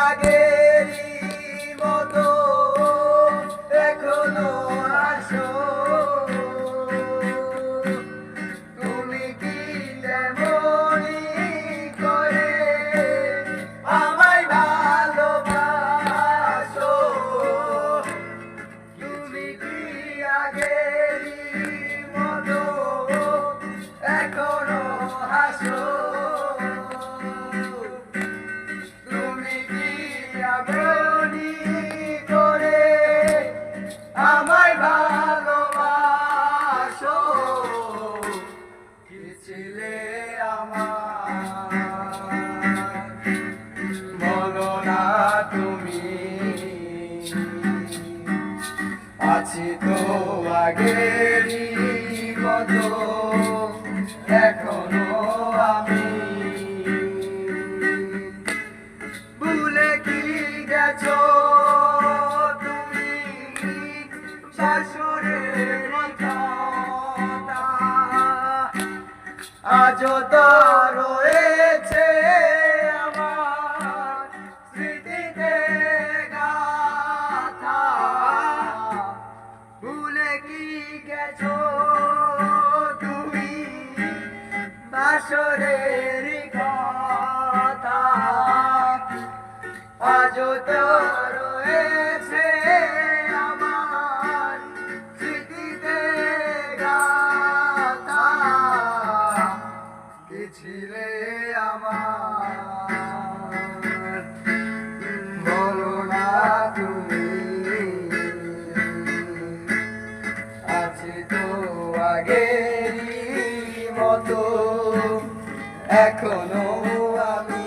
আগেরই মতো এখনো আসো, তুমি কি তেমনি করে আমায় ভালোবাসো, তুমি কি আগেরই মতো এখনো হাসো, তুমি কি তেমনি করে আমায় ভালোবাসো, কি ছিলে আমার বলো না তুমি, আছি তো আগেরই মতো এখনো আমি, ভুলে কি গেছো তুমি শাশুড়ির কথা, আজও তো রয়েছে আমার স্মৃতিতে গাথা, ভুলে কি গেছো তুমি বাসরের কথা, আজও তো রয়েছে আমার স্মৃতিতে গাথা, কি ছিলে আমার বলো না তুমি, আছি তো আগেরই মতো এখনো আমি।